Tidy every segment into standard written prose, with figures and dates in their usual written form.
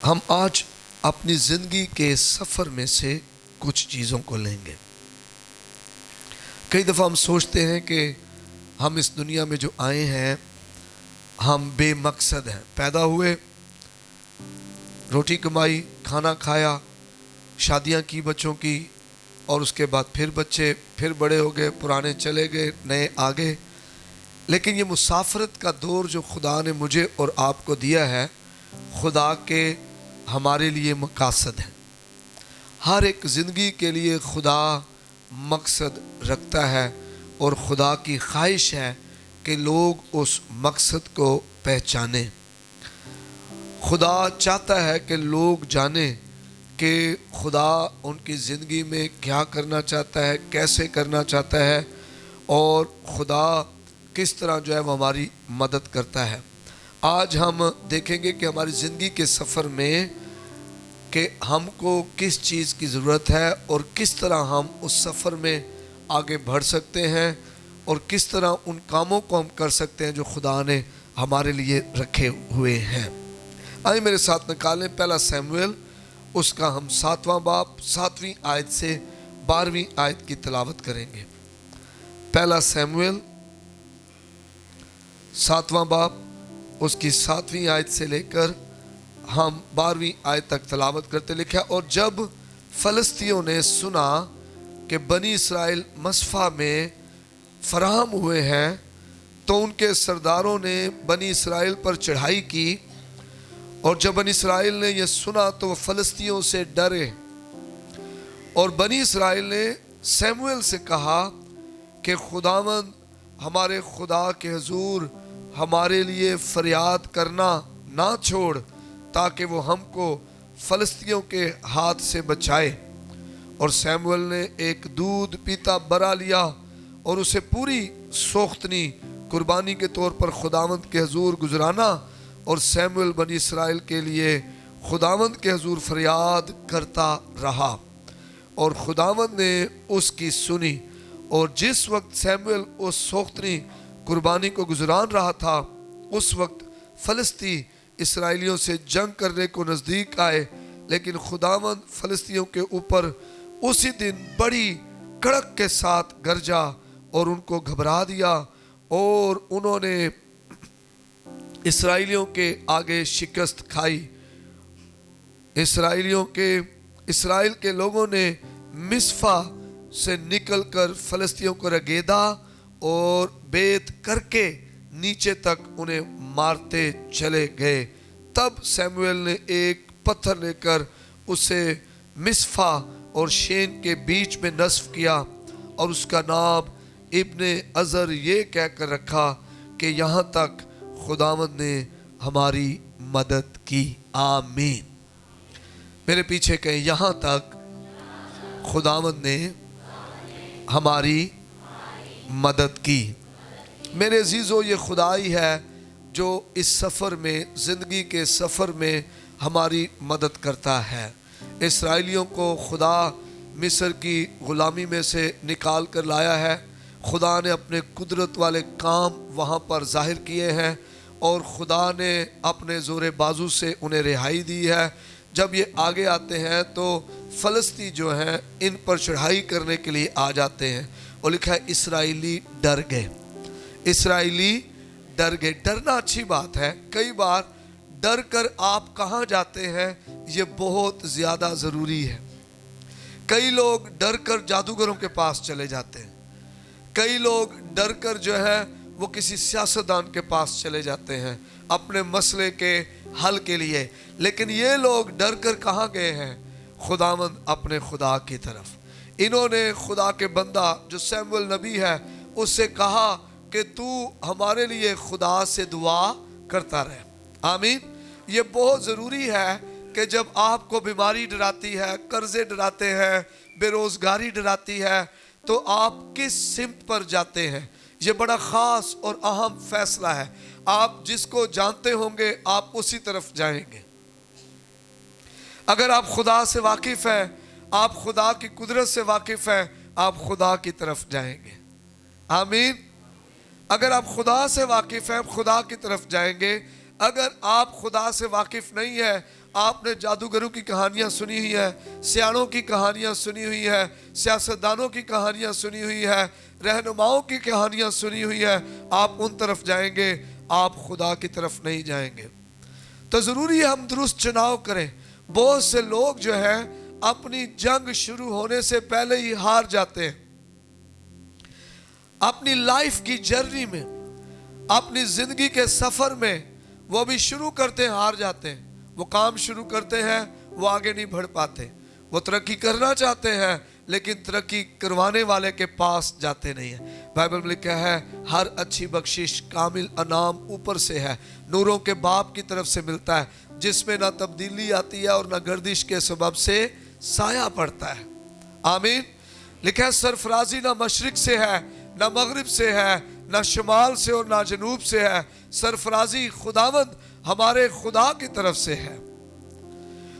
ہم آج اپنی زندگی کے سفر میں سے کچھ چیزوں کو لیں گے۔ کئی دفعہ ہم سوچتے ہیں کہ ہم اس دنیا میں جو آئے ہیں ہم بے مقصد ہیں، پیدا ہوئے، روٹی کمائی، کھانا کھایا، شادیاں کی بچوں کی، اور اس کے بعد پھر بچے، پھر بڑے ہو گئے، پرانے چلے گئے، نئے آگے۔ لیکن یہ مسافرت کا دور جو خدا نے مجھے اور آپ کو دیا ہے، خدا کے ہمارے لیے مقاصد ہیں۔ ہر ایک زندگی کے لیے خدا مقصد رکھتا ہے، اور خدا کی خواہش ہے کہ لوگ اس مقصد کو پہچانیں۔ خدا چاہتا ہے کہ لوگ جانیں کہ خدا ان کی زندگی میں کیا کرنا چاہتا ہے، کیسے کرنا چاہتا ہے، اور خدا کس طرح جو ہے وہ ہماری مدد کرتا ہے۔ آج ہم دیکھیں گے کہ ہماری زندگی کے سفر میں کہ ہم کو کس چیز کی ضرورت ہے اور کس طرح ہم اس سفر میں آگے بڑھ سکتے ہیں، اور کس طرح ان کاموں کو ہم کر سکتے ہیں جو خدا نے ہمارے لیے رکھے ہوئے ہیں۔ آئیں میرے ساتھ نکالیں پہلا سیموئیل، اس کا ہم 7واں باب 7ویں آیت سے 12ویں آیت کی تلاوت کریں گے۔ پہلا سیموئیل 7واں باب اس کی 7ویں آیت سے لے کر ہم 12ویں آیت تک تلاوت کرتے لکھا، اور جب فلسطینیوں نے سنا کہ بنی اسرائیل مصفہ میں فراہم ہوئے ہیں تو ان کے سرداروں نے بنی اسرائیل پر چڑھائی کی، اور جب بنی اسرائیل نے یہ سنا تو وہ فلسطینیوں سے ڈرے، اور بنی اسرائیل نے سیموئیل سے کہا کہ خداوند ہمارے خدا کے حضور ہمارے لیے فریاد کرنا نہ چھوڑ، تاکہ وہ ہم کو فلسطینیوں کے ہاتھ سے بچائے۔ اور سیموئیل نے ایک دودھ پیتا برا لیا اور اسے پوری سوختنی قربانی کے طور پر خداوند کے حضور گزرانا، اور سیموئیل بنی اسرائیل کے لیے خداوند کے حضور فریاد کرتا رہا، اور خداوند نے اس کی سنی۔ اور جس وقت سیموئیل اس سوختنی قربانی کو گزران رہا تھا، اس وقت فلسطی اسرائیلیوں سے جنگ کرنے کو نزدیک آئے، لیکن خداوند فلسطینیوں کے اوپر اسی دن بڑی کڑک کے ساتھ گرجا اور ان کو گھبرا دیا، اور انہوں نے اسرائیلیوں کے آگے شکست کھائی۔ اسرائیل کے لوگوں نے مصفہ سے نکل کر فلسطینیوں کو رگیدا اور بیت کر کے نیچے تک انہیں مارتے چلے گئے۔ تب سیموئیل نے ایک پتھر لے کر اسے مصفہ اور شین کے بیچ میں نصب کیا، اور اس کا نام ابن عزر یہ کہہ کر رکھا کہ یہاں تک خداوند نے ہماری مدد کی۔ آمین۔ میرے پیچھے کہیں، یہاں تک خداوند نے ہماری مدد کی۔ میرے عزیزو، یہ خدا ہی ہے جو اس سفر میں، زندگی کے سفر میں ہماری مدد کرتا ہے۔ اسرائیلیوں کو خدا مصر کی غلامی میں سے نکال کر لایا ہے۔ خدا نے اپنے قدرت والے کام وہاں پر ظاہر کیے ہیں، اور خدا نے اپنے زور بازو سے انہیں رہائی دی ہے۔ جب یہ آگے آتے ہیں تو فلسطی جو ہیں ان پر چڑھائی کرنے کے لیے آ جاتے ہیں، اور لکھا ہے اسرائیلی ڈر گئے۔ اسرائیلی ڈر گئے۔ ڈرنا اچھی بات ہے۔ کئی بار ڈر کر آپ کہاں جاتے ہیں یہ بہت زیادہ ضروری ہے۔ کئی لوگ ڈر کر جادوگروں کے پاس چلے جاتے ہیں، کئی لوگ ڈر کر جو ہے وہ کسی سیاستدان کے پاس چلے جاتے ہیں اپنے مسئلے کے حل کے لیے، لیکن یہ لوگ ڈر کر کہاں گئے ہیں؟ خداوند اپنے خدا کی طرف۔ انہوں نے خدا کے بندہ جو سیموئیل نبی ہے اس سے کہا کہ تو ہمارے لیے خدا سے دعا کرتا رہے۔ آمین۔ یہ بہت ضروری ہے کہ جب آپ کو بیماری ڈراتی ہے، قرضے ڈراتے ہیں، بے روزگاری ڈراتی ہے، تو آپ کس سمت پر جاتے ہیں؟ یہ بڑا خاص اور اہم فیصلہ ہے۔ آپ جس کو جانتے ہوں گے آپ اسی طرف جائیں گے۔ اگر آپ خدا سے واقف ہیں، آپ خدا کی قدرت سے واقف ہیں، آپ خدا کی طرف جائیں گے۔ آمین۔ اگر آپ خدا سے واقف ہیں، خدا کی طرف جائیں گے۔ اگر آپ خدا سے واقف نہیں ہیں، آپ نے جادوگروں کی کہانیاں سنی ہوئی ہیں، سیاحوں کی کہانیاں سنی ہوئی ہیں، سیاستدانوں کی کہانیاں سنی ہوئی ہیں، رہنماؤں کی کہانیاں سنی ہوئی ہیں، آپ ان طرف جائیں گے، آپ خدا کی طرف نہیں جائیں گے۔ تو ضروری ہے ہم درست چناؤ کریں۔ بہت سے لوگ جو ہیں اپنی جنگ شروع ہونے سے پہلے ہی ہار جاتے ہیں، اپنی لائف کی جرنی میں، اپنی زندگی کے سفر میں وہ بھی شروع کرتے ہیں، ہار جاتے ہیں۔ وہ کام شروع کرتے ہیں، وہ آگے نہیں بڑھ پاتے۔ وہ ترقی کرنا چاہتے ہیں لیکن ترقی کروانے والے کے پاس جاتے نہیں ہیں۔ بائبل میں لکھا ہے ہر اچھی بخشش کامل انعام اوپر سے ہے، نوروں کے باپ کی طرف سے ملتا ہے، جس میں نہ تبدیلی آتی ہے اور نہ گردش کے سبب سے سایہ پڑتا ہے۔ آمین۔ لکھا ہے سرفرازی نہ مشرق سے ہے نہ مغرب سے ہے، نہ شمال سے اور نہ جنوب سے ہے، سرفرازی خداوند ہمارے خدا کی طرف سے ہے۔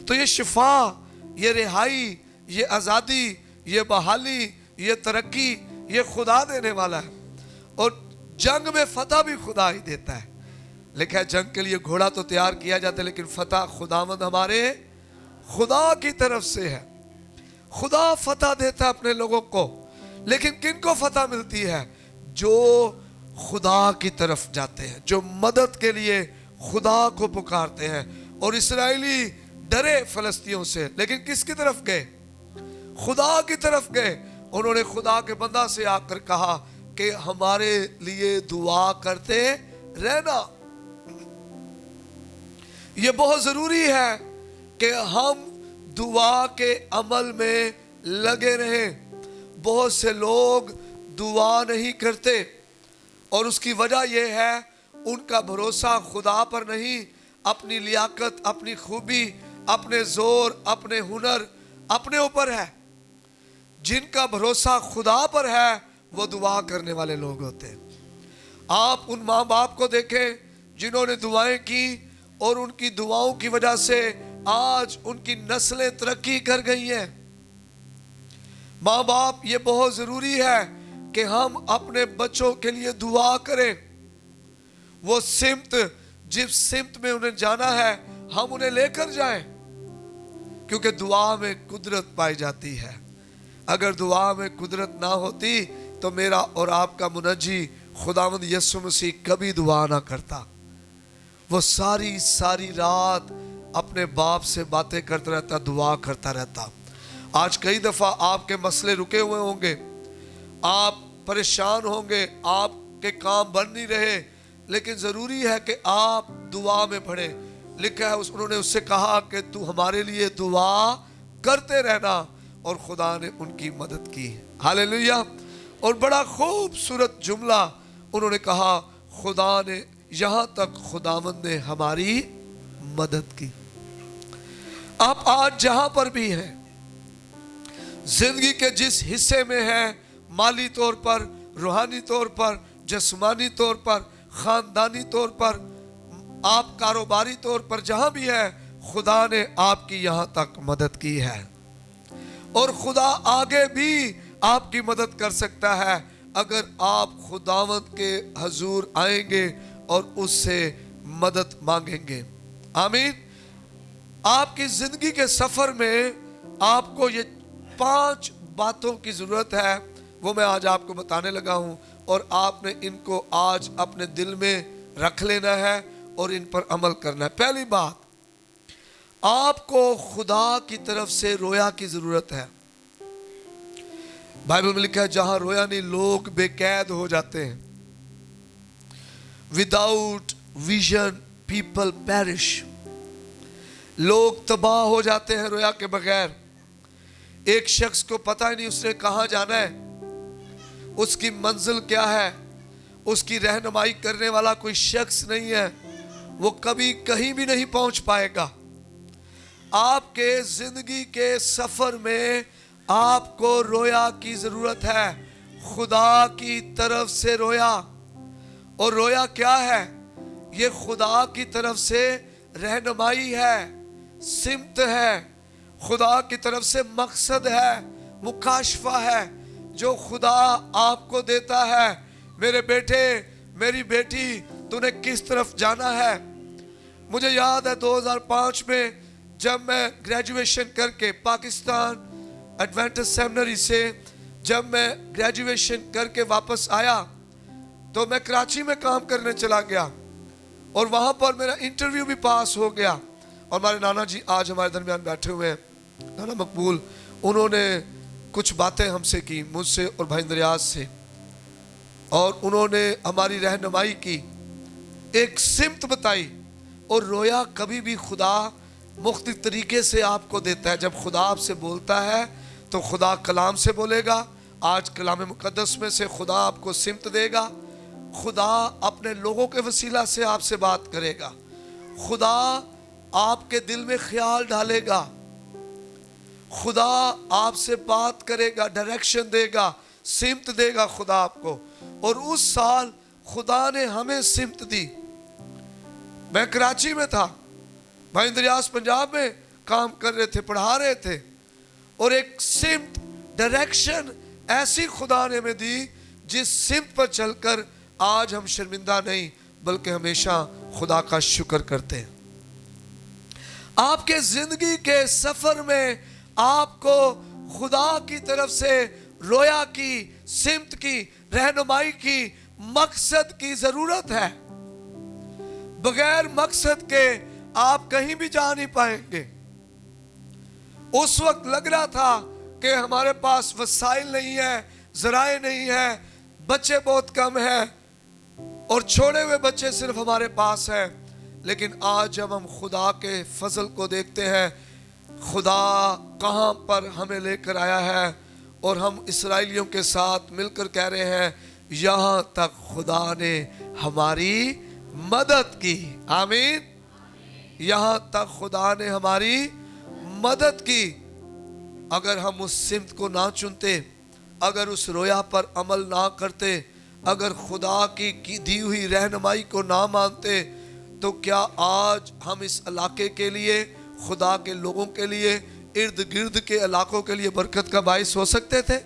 تو یہ شفا، یہ رہائی، یہ آزادی، یہ بحالی، یہ ترقی، یہ خدا دینے والا ہے، اور جنگ میں فتح بھی خدا ہی دیتا ہے۔ لکھا ہے جنگ کے لیے گھوڑا تو تیار کیا جاتا ہے لیکن فتح خداوند ہمارے خدا کی طرف سے ہے۔ خدا فتح دیتا ہے اپنے لوگوں کو، لیکن کن کو فتح ملتی ہے؟ جو خدا کی طرف جاتے ہیں، جو مدد کے لیے خدا کو پکارتے ہیں۔ اور اسرائیلی ڈرے فلسطینیوں سے، لیکن کس کی طرف گئے؟ خدا کی طرف گئے۔ انہوں نے خدا کے بندہ سے آ کر کہا کہ ہمارے لیے دعا کرتے رہنا۔ یہ بہت ضروری ہے کہ ہم دعا کے عمل میں لگے رہیں۔ بہت سے لوگ دعا نہیں کرتے اور اس کی وجہ یہ ہے ان کا بھروسہ خدا پر نہیں، اپنی لیاقت، اپنی خوبی، اپنے زور، اپنے ہنر، اپنے اوپر ہے۔ جن کا بھروسہ خدا پر ہے وہ دعا کرنے والے لوگ ہوتے ہیں۔ آپ ان ماں باپ کو دیکھیں جنہوں نے دعائیں کی اور ان کی دعاؤں کی وجہ سے آج ان کی نسلیں ترقی کر گئی ہیں۔ ماں باپ یہ بہت ضروری ہے کہ ہم اپنے بچوں کے لیے دعا کریں۔ وہ سمت جس سمت میں انہیں جانا ہے ہم انہیں لے کر جائیں، کیونکہ دعا میں قدرت پائی جاتی ہے۔ اگر دعا میں قدرت نہ ہوتی تو میرا اور آپ کا منجی خداوند یسوع مسیح کبھی دعا نہ کرتا۔ وہ ساری رات اپنے باپ سے باتیں کرتا رہتا، دعا کرتا رہتا۔ آج کئی دفعہ آپ کے مسئلے رکے ہوئے ہوں گے، آپ پریشان ہوں گے، آپ کے کام بن نہیں رہے، لیکن ضروری ہے کہ آپ دعا میں پڑھیں۔ لکھا ہے انہوں نے اس سے کہا کہ تو ہمارے لیے دعا کرتے رہنا، اور خدا نے ان کی مدد کی۔ ہاللیلویہ۔ اور بڑا خوبصورت جملہ انہوں نے کہا، خدا نے یہاں تک خداوند نے ہماری مدد کی۔ آپ آج جہاں پر بھی ہیں، زندگی کے جس حصے میں ہیں، مالی طور پر، روحانی طور پر، جسمانی طور پر، خاندانی طور پر، آپ کاروباری طور پر جہاں بھی ہیں، خدا نے آپ کی یہاں تک مدد کی ہے، اور خدا آگے بھی آپ کی مدد کر سکتا ہے اگر آپ خداوند کے حضور آئیں گے اور اس سے مدد مانگیں گے۔ آمین۔ آپ کی زندگی کے سفر میں آپ کو یہ 5 باتوں کی ضرورت ہے، وہ میں آج آپ کو بتانے لگا ہوں، اور آپ نے ان کو آج اپنے دل میں رکھ لینا ہے اور ان پر عمل کرنا ہے۔ پہلی بات، آپ کو خدا کی طرف سے رویا کی ضرورت ہے۔ بائبل میں لکھا ہے جہاں رویا نہیں لوگ بے قید ہو جاتے ہیں۔ Without vision people perish۔ لوگ تباہ ہو جاتے ہیں رویا کے بغیر۔ ایک شخص کو پتہ ہی نہیں اس نے کہاں جانا ہے، اس کی منزل کیا ہے، اس کی رہنمائی کرنے والا کوئی شخص نہیں ہے، وہ کبھی کہیں بھی نہیں پہنچ پائے گا۔ آپ کے زندگی کے سفر میں آپ کو رویا کی ضرورت ہے، خدا کی طرف سے رویا۔ اور رویا کیا ہے؟ یہ خدا کی طرف سے رہنمائی ہے، سمت ہے، خدا کی طرف سے مقصد ہے، مکاشفہ ہے جو خدا آپ کو دیتا ہے۔ میرے بیٹے، میری بیٹی، تو نے کس طرف جانا ہے؟ مجھے یاد ہے 2005 میں جب میں گریجویشن کر کے پاکستان ایڈوینٹسٹ سیمنری سے جب میں گریجویشن کر کے واپس آیا تو میں کراچی میں کام کرنے چلا گیا اور وہاں پر میرا انٹرویو بھی پاس ہو گیا. اور ہمارے نانا جی آج ہمارے درمیان بیٹھے ہوئے ہیں, نانا مقبول, انہوں نے کچھ باتیں ہم سے کی, مجھ سے اور بھائی اندریاز سے, اور انہوں نے ہماری رہنمائی کی, ایک سمت بتائی. اور رویا کبھی بھی خدا مختلف طریقے سے آپ کو دیتا ہے. جب خدا آپ سے بولتا ہے تو خدا کلام سے بولے گا. آج کلام مقدس میں سے خدا آپ کو سمت دے گا. خدا اپنے لوگوں کے وسیلہ سے آپ سے بات کرے گا. خدا آپ کے دل میں خیال ڈالے گا. خدا آپ سے بات کرے گا, ڈائریکشن دے گا, سمت دے گا خدا آپ کو. اور اس سال خدا نے ہمیں سمت دی. میں کراچی میں تھا, بھائی اندریاز پنجاب میں کام کر رہے تھے, پڑھا رہے تھے, اور ایک سمت, ڈائریکشن ایسی خدا نے ہمیں دی جس سمت پر چل کر آج ہم شرمندہ نہیں بلکہ ہمیشہ خدا کا شکر کرتے ہیں. آپ کے زندگی کے سفر میں آپ کو خدا کی طرف سے رویا کی, سمت کی, رہنمائی کی, مقصد کی ضرورت ہے. بغیر مقصد کے آپ کہیں بھی جا نہیں پائیں گے. اس وقت لگ رہا تھا کہ ہمارے پاس وسائل نہیں ہے, ذرائع نہیں ہے, بچے بہت کم ہیں اور چھوڑے ہوئے بچے صرف ہمارے پاس ہیں. لیکن آج جب ہم خدا کے فضل کو دیکھتے ہیں, خدا کہاں پر ہمیں لے کر آیا ہے, اور ہم اسرائیلیوں کے ساتھ مل کر کہہ رہے ہیں یہاں تک خدا نے ہماری مدد کی. آمین. یہاں تک خدا نے ہماری مدد کی. اگر ہم اس سمت کو نہ چنتے, اگر اس رویا پر عمل نہ کرتے, اگر خدا کی دی ہوئی رہنمائی کو نہ مانتے, تو کیا آج ہم اس علاقے کے لیے, خدا کے لوگوں کے لیے, ارد گرد کے علاقوں کے لیے برکت کا باعث ہو سکتے تھے؟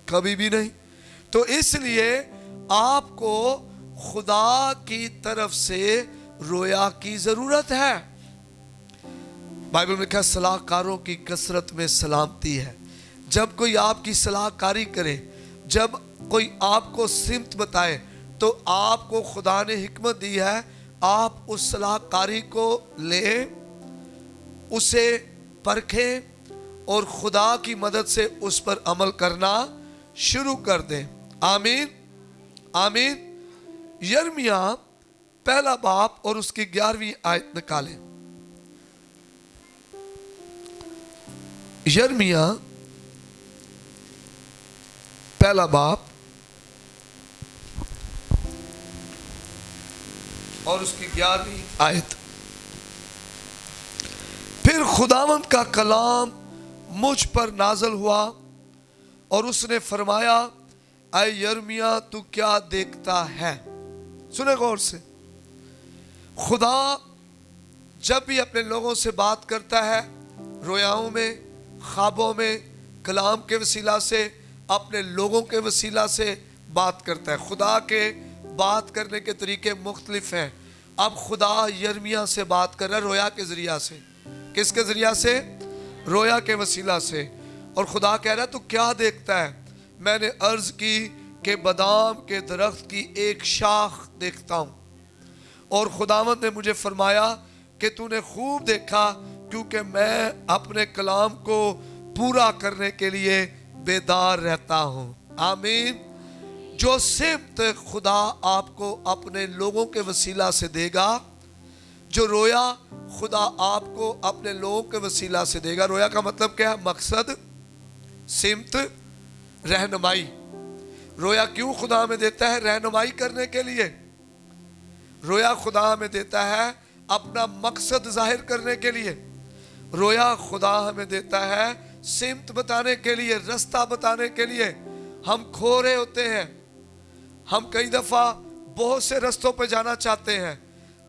کبھی بھی نہیں. تو اس لیے آپ کو خدا کی طرف سے رویا کی ضرورت ہے. بائبل میں کہا صلاح کاروں کی کثرت میں سلامتی ہے. جب کوئی آپ کی صلاح کاری کرے, جب کوئی آپ کو سمت بتائے, تو آپ کو خدا نے حکمت دی ہے, آپ اس صلاح کاری کو لیں, اسے پرکھیں اور خدا کی مدد سے اس پر عمل کرنا شروع کر دیں. آمین. آمین. یرمیہ پہلا باب اور اس کی 11ویں آیت نکالیں. یرمیہ پہلا باب اور اس کی 11ویں آیت. پھر خداوند کا کلام مجھ پر نازل ہوا اور اس نے فرمایا, اے یرمیہ تو کیا دیکھتا ہے؟ سنیں غور سے. خدا جب بھی اپنے لوگوں سے بات کرتا ہے, رویاؤں میں, خوابوں میں, کلام کے وسیلہ سے, اپنے لوگوں کے وسیلہ سے بات کرتا ہے. خدا کے بات کرنے کے طریقے مختلف ہیں. اب خدا یرمیہ سے بات کر رہا ہے رویا کے ذریعہ سے. کس کے ذریعہ سے؟ رویا کے وسیلہ سے. اور خدا کہہ رہا ہے تو کیا دیکھتا ہے؟ میں نے عرض کی کہ بادام کے درخت کی ایک شاخ دیکھتا ہوں. اور خداوند نے مجھے فرمایا کہ تو نے خوب دیکھا, کیونکہ میں اپنے کلام کو پورا کرنے کے لیے بیدار رہتا ہوں. آمین. جو سمت خدا آپ کو اپنے لوگوں کے وسیلہ سے دے گا, جو رویا خدا آپ کو اپنے لوگوں کے وسیلہ سے دے گا. رویا کا مطلب کیا ہے؟ مقصد, سمت, رہنمائی. رویا کیوں خدا ہمیں دیتا ہے؟ رہنمائی کرنے کے لیے. رویا خدا ہمیں دیتا ہے اپنا مقصد ظاہر کرنے کے لیے. رویا خدا ہمیں دیتا ہے سمت بتانے کے لیے, رستہ بتانے کے لیے. ہم کھو رہے ہوتے ہیں, ہم کئی دفعہ بہت سے رستوں پہ جانا چاہتے ہیں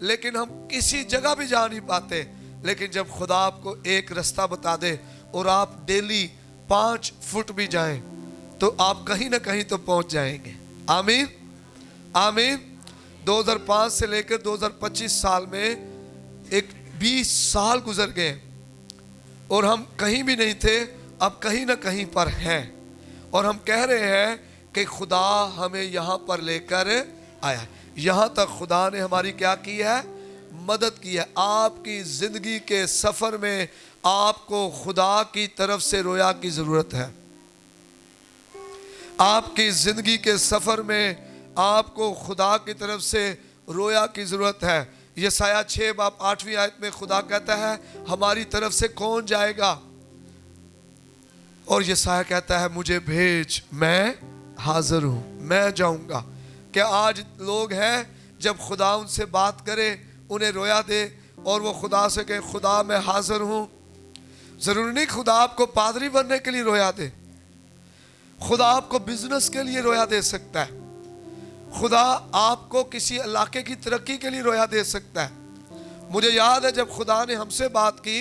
لیکن ہم کسی جگہ بھی جا نہیں پاتے. لیکن جب خدا آپ کو ایک رستہ بتا دے اور آپ ڈیلی 5 فٹ بھی جائیں تو آپ کہیں نہ کہیں تو پہنچ جائیں گے. آمین. آمین. 2005 سے لے کر 2025 سال میں ایک 20 سال گزر گئے. اور ہم کہیں بھی نہیں تھے، اب کہیں نہ کہیں پر ہیں، اور ہم کہہ رہے ہیں کہ خدا ہمیں یہاں پر لے کر آیا ہے۔ یہاں تک خدا نے ہماری کیا کی ہے؟ مدد کی ہے۔ آپ کی زندگی کے سفر میں آپ کو خدا کی طرف سے رویا کی ضرورت ہے۔ آپ کی زندگی کے سفر میں آپ کو خدا کی طرف سے رویا کی ضرورت ہے۔ یسایہ 6:8 میں خدا کہتا ہے ہماری طرف سے کون جائے گا؟ اور یسایہ کہتا ہے مجھے بھیج، میں حاضر ہوں، میں جاؤں گا۔ کیا آج لوگ ہیں جب خدا ان سے بات کرے انہیں رویا دے اور وہ خدا سے کہے خدا میں حاضر ہوں؟ ضروری نہیں خدا آپ کو پادری بننے کے لیے رویا دے، خدا آپ کو بزنس کے لیے رویا دے سکتا ہے، خدا آپ کو کسی علاقے کی ترقی کے لیے رویا دے سکتا ہے۔ مجھے یاد ہے جب خدا نے ہم سے بات کی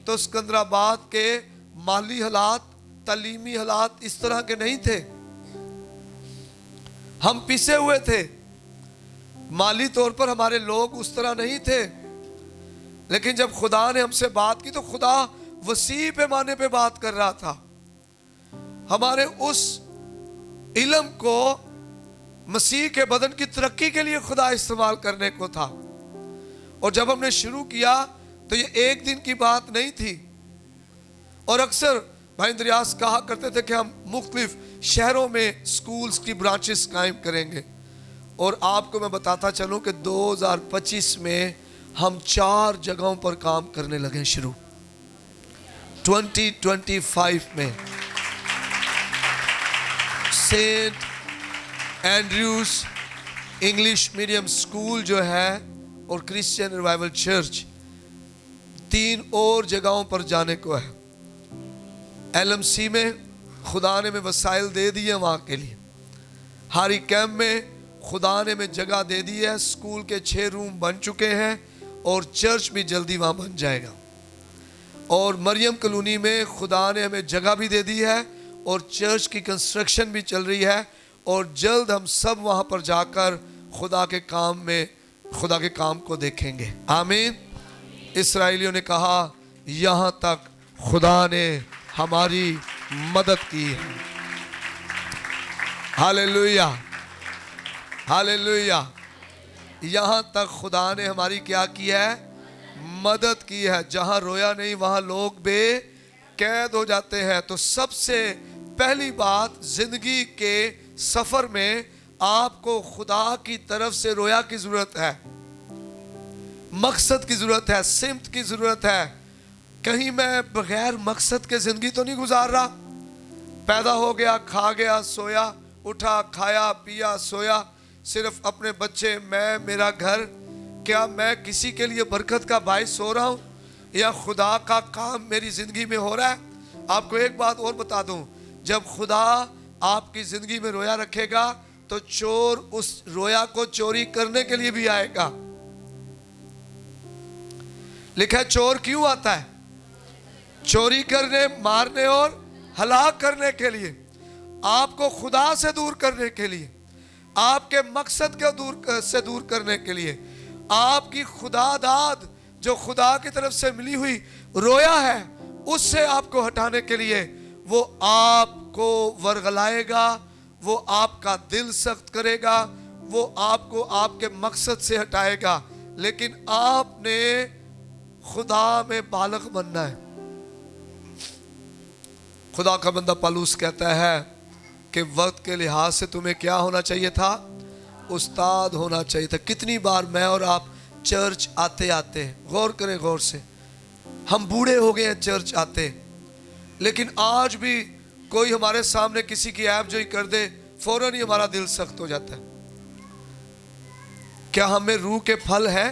تو سکندرآباد کے مالی حالات، تعلیمی حالات اس طرح کے نہیں تھے، ہم پسے ہوئے تھے، مالی طور پر ہمارے لوگ اس طرح نہیں تھے، لیکن جب خدا نے ہم سے بات کی تو خدا وسیع پیمانے پہ بات کر رہا تھا۔ ہمارے اس علم کو مسیح کے بدن کی ترقی کے لیے خدا استعمال کرنے کو تھا، اور جب ہم نے شروع کیا تو یہ ایک دن کی بات نہیں تھی، اور اکثر بھائی اندریاس کہا کرتے تھے کہ ہم مختلف شہروں میں سکولز کی برانچز قائم کریں گے، اور آپ کو میں بتاتا چلوں کہ 2025 میں ہم 4 جگہوں پر کام کرنے لگے شروع 2025 میں۔ Saint Andrews English medium school جو ہے اور کرسچین ریوائیول چرچ، 3 اور جگہوں پر جانے کو ہے۔ ایل ایم سی میں خدا نے میں وسائل دے دی ہے وہاں کے لیے، ہاری کیمپ میں خدا نے میں جگہ دے دی ہے، سکول کے 6 روم بن چکے ہیں اور چرچ بھی جلدی وہاں بن جائے گا، اور مریم کلونی میں خدا نے ہمیں جگہ بھی دے دی ہے اور چرچ کی کنسٹرکشن بھی چل رہی ہے، اور جلد ہم سب وہاں پر جا کر خدا کے کام کو دیکھیں گے۔ آمین۔ اسرائیلیوں نے کہا یہاں تک خدا نے ہماری مدد کی ہے۔ ہاللیلویہ، ہاللیلویہ۔ یہاں تک خدا نے ہماری کیا کی ہے؟ مدد کی ہے۔ جہاں رویا نہیں وہاں لوگ بے قید ہو جاتے ہیں۔ تو سب سے پہلی بات زندگی کے سفر میں آپ کو خدا کی طرف سے رویا کی ضرورت ہے، مقصد کی ضرورت ہے، سمت کی ضرورت ہے۔ کہیں میں بغیر مقصد کے زندگی تو نہیں گزار رہا، پیدا ہو گیا، کھا گیا، سویا، اٹھا، کھایا، پیا، سویا، صرف اپنے بچے، میں، میرا گھر۔ کیا میں کسی کے لیے برکت کا باعث ہو رہا ہوں یا خدا کا کام میری زندگی میں ہو رہا ہے؟ آپ کو ایک بات اور بتا دوں، جب خدا آپ کی زندگی میں رویا رکھے گا تو چور اس رویا کو چوری کرنے کے لیے بھی آئے گا۔ لکھا ہے چور کیوں آتا ہے؟ چوری کرنے، مارنے اور ہلاک کرنے کے لیے، آپ کو خدا سے دور کرنے کے لیے، آپ کے مقصد سے دور کرنے کے لیے، آپ کی خدا داد جو خدا کی طرف سے ملی ہوئی رویا ہے اس سے آپ کو ہٹانے کے لیے وہ آپ کو ورغلائے گا، وہ آپ کا دل سخت کرے گا، وہ آپ کو آپ کے مقصد سے ہٹائے گا۔ لیکن آپ نے خدا میں بالغ بننا ہے۔ خدا کا بندہ پالوس کہتا ہے کہ وقت کے لحاظ سے تمہیں کیا ہونا چاہیے تھا؟ استاد ہونا چاہیے تھا۔ کتنی بار میں اور آپ چرچ آتے غور کریں غور سے، ہم بوڑھے ہو گئے ہیں چرچ آتے، لیکن آج بھی کوئی ہمارے سامنے کسی کی عیب جوئی کر دے فوراً ہی ہمارا دل سخت ہو جاتا ہے۔ کیا ہمیں روح کے پھل ہیں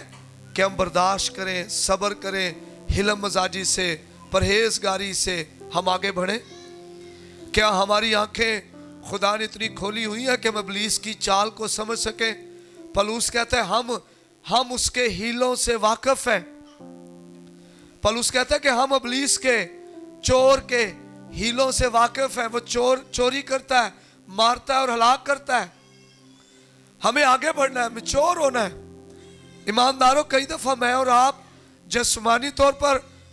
کہ ہم برداشت کریں، صبر کریں، حلم مزاجی سے، پرہیزگاری سے ہم آگے بڑھیں؟ کیا ہماری آنکھیں خدا نے اتنی کھولی ہوئی ہیں کہ ہم ابلیس کی چال کو سمجھ سکیں؟ پالوس کہتا ہے ہم اس کے ہیلوں سے واقف ہیں۔ پالوس کہتا ہے کہ ہم ابلیس کے، چور کے ہیلوں سے واقف ہیں۔ وہ چوری کرتا ہے، مارتا ہے اور ہلاک کرتا ہے۔ ہمیں آگے بڑھنا ہے، میچور ہونا ہے۔ ایمانداروں، کئی دفعہ میں اور آپ جسمانی طور پر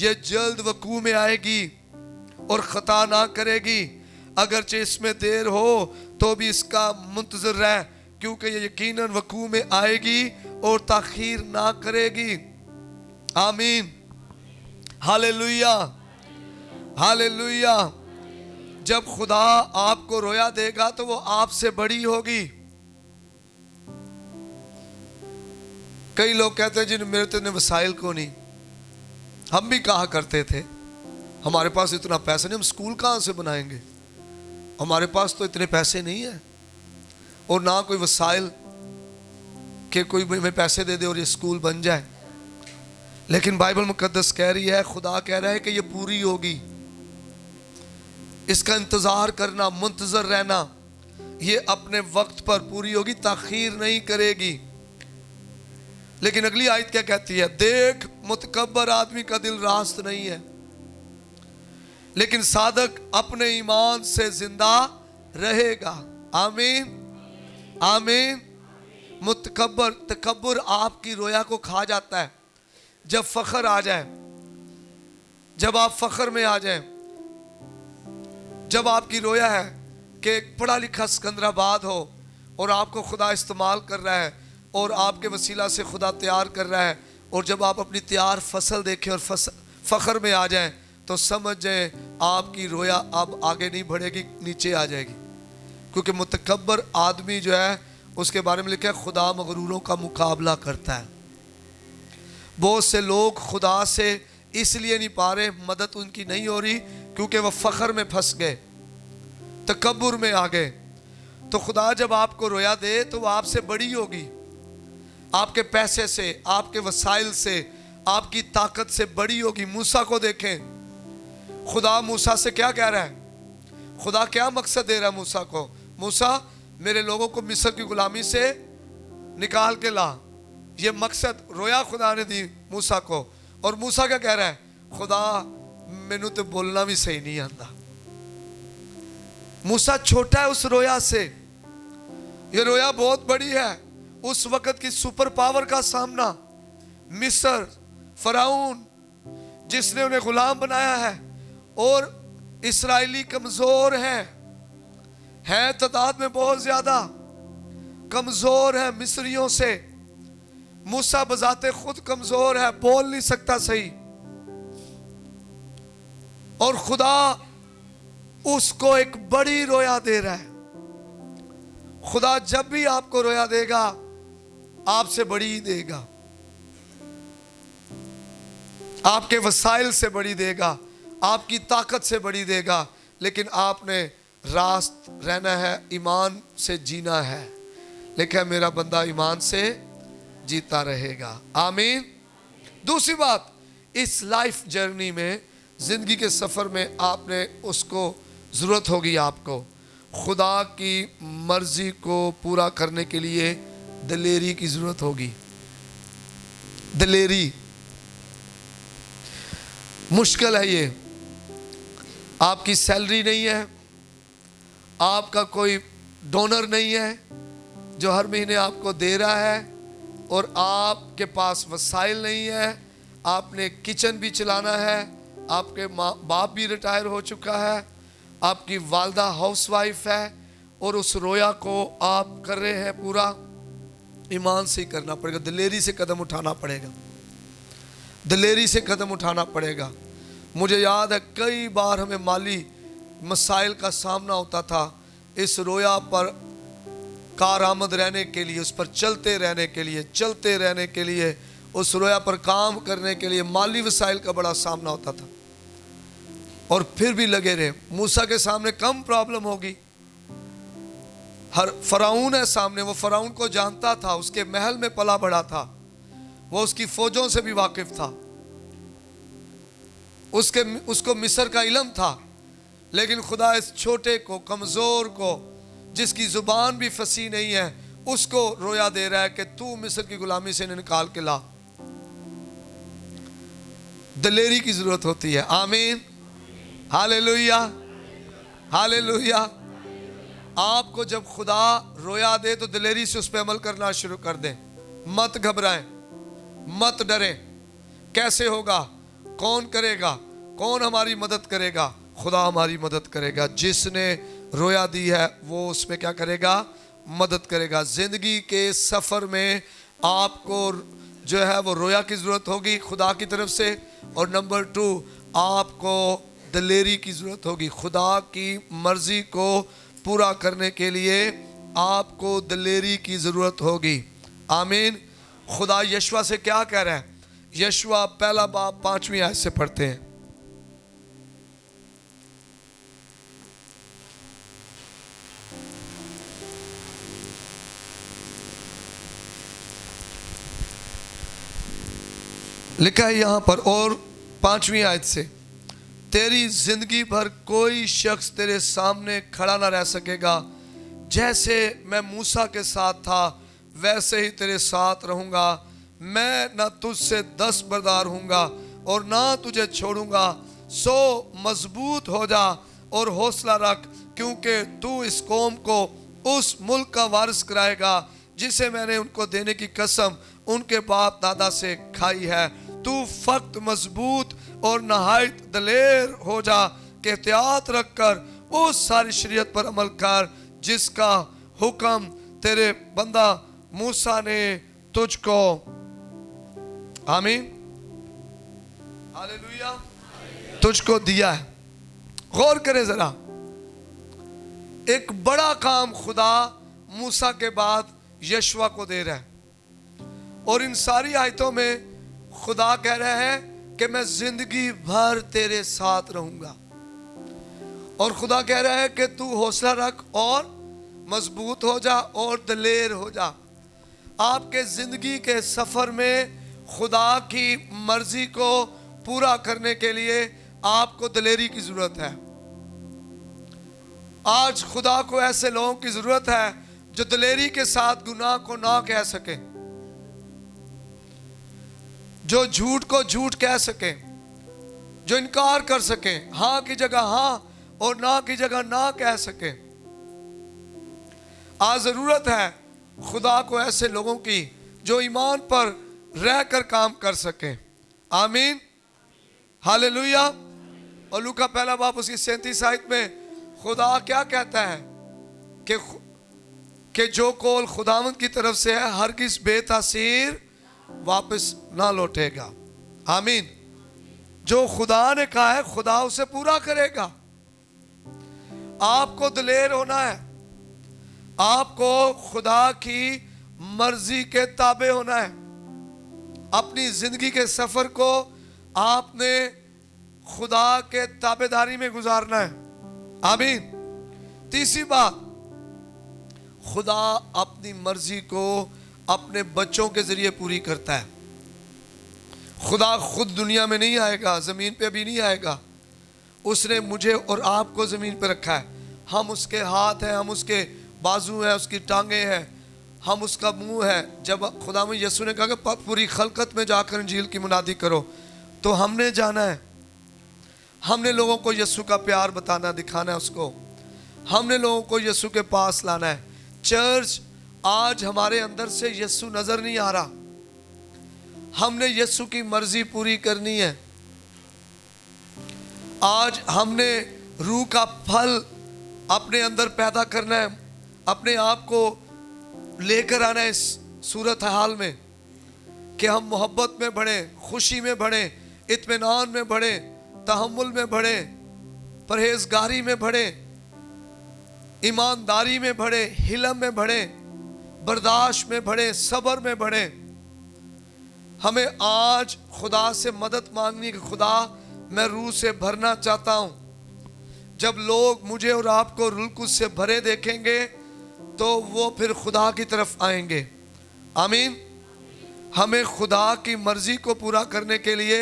یہ جلد وقوع میں آئے گی اور خطا نہ کرے گی، اگرچہ اس میں دیر ہو تو بھی اس کا منتظر رہ، کیونکہ یہ یقیناً وقوع میں آئے گی اور تاخیر نہ کرے گی۔ آمین، ہاللیلویہ، ہاللیلویہ۔ جب خدا آپ کو رویا دے گا تو وہ آپ سے بڑی ہوگی۔ کئی لوگ کہتے ہیں جن میرے تو اتنے وسائل کو نہیں، ہم بھی کہا کرتے تھے ہمارے پاس اتنا پیسہ نہیں، ہم سکول کہاں سے بنائیں گے، ہمارے پاس تو اتنے پیسے نہیں ہیں، اور نہ کوئی وسائل کہ کوئی ہمیں پیسے دے دے اور یہ سکول بن جائے۔ لیکن بائبل مقدس کہہ رہی ہے، خدا کہہ رہا ہے کہ یہ پوری ہوگی، اس کا انتظار کرنا، منتظر رہنا، یہ اپنے وقت پر پوری ہوگی، تاخیر نہیں کرے گی۔ لیکن اگلی آیت کیا کہتی ہے؟ دیکھ متکبر آدمی کا دل راست نہیں ہے، لیکن صادق اپنے ایمان سے زندہ رہے گا۔ آمین، آمین۔ تکبر آپ کی رویا کو کھا جاتا ہے۔ جب فخر آ جائے، جب آپ فخر میں آ جائیں، جب آپ کی رویا ہے کہ ایک پڑھا لکھا سکندرآباد ہو اور آپ کو خدا استعمال کر رہا ہے اور آپ کے وسیلہ سے خدا تیار کر رہا ہے، اور جب آپ اپنی تیار فصل دیکھیں اور فخر میں آ جائیں تو سمجھ جائیں آپ کی رویا اب آگے نہیں بڑھے گی، نیچے آ جائے گی، کیونکہ متکبر آدمی جو ہے اس کے بارے میں لکھا ہے خدا مغروروں کا مقابلہ کرتا ہے۔ بہت سے لوگ خدا سے اس لیے نہیں پا رہے، مدد ان کی نہیں ہو رہی کیونکہ وہ فخر میں پھنس گئے، تکبر میں آ گئے۔ تو خدا جب آپ کو رویا دے تو وہ آپ سے بڑی ہوگی، آپ کے پیسے سے، آپ کے وسائل سے، آپ کی طاقت سے بڑی ہوگی۔ موسیٰ کو دیکھیں، خدا موسیٰ سے کیا کہہ رہا ہے؟ خدا کیا مقصد دے رہا ہے موسیٰ کو؟ موسیٰ میرے لوگوں کو مصر کی غلامی سے نکال کے لا، یہ مقصد رویا خدا نے دی موسیٰ کو۔ اور موسیٰ کیا کہہ رہا ہے؟ خدا مینوں تو بولنا بھی صحیح نہیں آتا۔ موسیٰ چھوٹا ہے اس رویا سے، یہ رویا بہت بڑی ہے۔ اس وقت کی سپر پاور کا سامنا، مصر، فرعون جس نے انہیں غلام بنایا ہے، اور اسرائیلی کمزور ہیں تعداد میں بہت زیادہ، کمزور ہیں مصریوں سے۔ موسیٰ بذات خود کمزور ہے، بول نہیں سکتا صحیح، اور خدا اس کو ایک بڑی رویا دے رہا ہے۔ خدا جب بھی آپ کو رویا دے گا آپ سے بڑی دے گا، آپ کے وسائل سے بڑی دے گا، آپ کی طاقت سے بڑی دے گا، لیکن آپ نے راست رہنا ہے، ایمان سے جینا ہے۔ لیکن میرا بندہ ایمان سے جیتا رہے گا۔ آمین۔ دوسری بات، اس لائف جرنی میں، زندگی کے سفر میں آپ نے اس کو ضرورت ہوگی، آپ کو خدا کی مرضی کو پورا کرنے کے لیے دلیری کی ضرورت ہوگی۔ دلیری مشکل ہے، یہ آپ کی سیلری نہیں ہے، آپ کا کوئی ڈونر نہیں ہے جو ہر مہینے آپ کو دے رہا ہے، اور آپ کے پاس وسائل نہیں ہے، آپ نے کچن بھی چلانا ہے، آپ کے ماں باپ بھی ریٹائر ہو چکا ہے، آپ کی والدہ ہاؤس وائف ہے، اور اس رویا کو آپ کر رہے ہیں پورا۔ ایمان سے کرنا پڑے گا، دلیری سے قدم اٹھانا پڑے گا، دلیری سے قدم اٹھانا پڑے گا۔ مجھے یاد ہے کئی بار ہمیں مالی مسائل کا سامنا ہوتا تھا، اس رویا پر کارآمد رہنے کے لیے، اس پر چلتے رہنے کے لیے، اس رویا پر کام کرنے کے لیے مالی وسائل کا بڑا سامنا ہوتا تھا، اور پھر بھی لگے رہے۔ موسیٰ کے سامنے کم پرابلم ہوگی، ہر فرعون ہے سامنے، وہ فرعون کو جانتا تھا، اس کے محل میں پلا بڑھا تھا، وہ اس کی فوجوں سے بھی واقف تھا، اس کو مصر کا علم تھا، لیکن خدا اس چھوٹے کو، کمزور کو، جس کی زبان بھی فصیح نہیں ہے، اس کو رویا دے رہا ہے کہ تو مصر کی غلامی سے نکال کے لا۔ دلیری کی ضرورت ہوتی ہے۔ آمین، ہاللیلویہ، ہاللیلویہ۔ آپ کو جب خدا رویا دے تو دلیری سے اس پہ عمل کرنا شروع کر دیں، مت گھبرائیں، مت ڈریں۔ کیسے ہوگا؟ کون کرے گا؟ کون ہماری مدد کرے گا؟ خدا ہماری مدد کرے گا. جس نے رویا دی ہے وہ اس میں کیا کرے گا؟ مدد کرے گا. زندگی کے سفر میں آپ کو جو ہے وہ رویا کی ضرورت ہوگی خدا کی طرف سے. اور نمبر 2 آپ کو دلیری کی ضرورت ہوگی. خدا کی مرضی کو پورا کرنے کے لیے آپ کو دلیری کی ضرورت ہوگی. آمین. خدا یشوع سے کیا کہہ رہا ہے؟ یشوع پہلا باب 5ویں آیت سے پڑھتے ہیں. لکھا ہے یہاں پر، اور 5ویں آیت سے، تیری زندگی بھر کوئی شخص تیرے سامنے کھڑا نہ رہ سکے گا. جیسے میں موسیٰ کے ساتھ تھا ویسے ہی تیرے ساتھ رہوں گا. میں نہ تجھ سے دستبردار ہوں گا اور نہ تجھے چھوڑوں گا. سو مضبوط ہو جا اور حوصلہ رکھ، کیونکہ تو اس قوم کو اس ملک کا وارث کرائے گا جسے میں نے ان کو دینے کی قسم ان کے باپ دادا سے کھائی ہے. تو فقط مضبوط اور نہایت دلیر ہو جا کہ احتیاط رکھ کر اس ساری شریعت پر عمل کر جس کا حکم تیرے بندہ موسیٰ نے تجھ کو. آمین. ہاللیلویہ. تجھ کو دیا ہے. غور کرے ذرا، ایک بڑا کام خدا موسیٰ کے بعد یشوع کو دے رہا ہے. اور ان ساری آیتوں میں خدا کہہ رہا ہے کہ میں زندگی بھر تیرے ساتھ رہوں گا. اور خدا کہہ رہا ہے کہ تو حوصلہ رکھ اور مضبوط ہو جا اور دلیر ہو جا. آپ کے زندگی کے سفر میں خدا کی مرضی کو پورا کرنے کے لیے آپ کو دلیری کی ضرورت ہے. آج خدا کو ایسے لوگوں کی ضرورت ہے جو دلیری کے ساتھ گناہ کو نہ کہہ سکیں، جو جھوٹ کو جھوٹ کہہ سکیں، جو انکار کر سکیں، ہاں کی جگہ ہاں اور نہ کی جگہ نہ کہہ سکیں. آج ضرورت ہے خدا کو ایسے لوگوں کی جو ایمان پر رہ کر کام کر سکیں. آمین. ہاللیلویہ. اور لوکا پہلا باب اس کی 37 آیت میں خدا کیا کہتا ہے کہ جو قول خداوند کی طرف سے ہے ہرگز بے تاثیر واپس نہ لوٹے گا. آمین. جو خدا نے کہا ہے خدا اسے پورا کرے گا. آپ کو دلیر ہونا ہے، آپ کو خدا کی مرضی کے تابع ہونا ہے. اپنی زندگی کے سفر کو آپ نے خدا کے تابع داری میں گزارنا ہے. آمین. تیسری بات، خدا اپنی مرضی کو اپنے بچوں کے ذریعے پوری کرتا ہے. خدا خود دنیا میں نہیں آئے گا، زمین پہ ابھی نہیں آئے گا. اس نے مجھے اور آپ کو زمین پہ رکھا ہے. ہم اس کے ہاتھ ہیں، ہم اس کے بازو ہیں، اس کی ٹانگیں ہیں، ہم اس کا منہ ہے. جب خدا میں یسوع نے کہا کہ پوری خلقت میں جا کر انجیل کی منادی کرو، تو ہم نے جانا ہے. ہم نے لوگوں کو یسوع کا پیار بتانا، دکھانا ہے اس کو. ہم نے لوگوں کو یسوع کے پاس لانا ہے. چرچ، آج ہمارے اندر سے یسوع نظر نہیں آ رہا. ہم نے یسوع کی مرضی پوری کرنی ہے. آج ہم نے روح کا پھل اپنے اندر پیدا کرنا ہے، اپنے آپ کو لے کر آنا ہے اس صورتحال میں کہ ہم محبت میں بڑھیں، خوشی میں بڑھیں، اطمینان میں بڑھیں، تحمل میں بڑھیں، پرہیزگاری میں بڑھیں، ایمانداری میں بڑھیں، حلم میں بڑھیں، برداشت میں بڑھیں، صبر میں بڑھیں. ہمیں آج خدا سے مدد مانگنی کہ خدا میں روح سے بھرنا چاہتا ہوں. جب لوگ مجھے اور آپ کو روح القدس سے بھرے دیکھیں گے تو وہ پھر خدا کی طرف آئیں گے. آمین. ہمیں خدا کی مرضی کو پورا کرنے کے لیے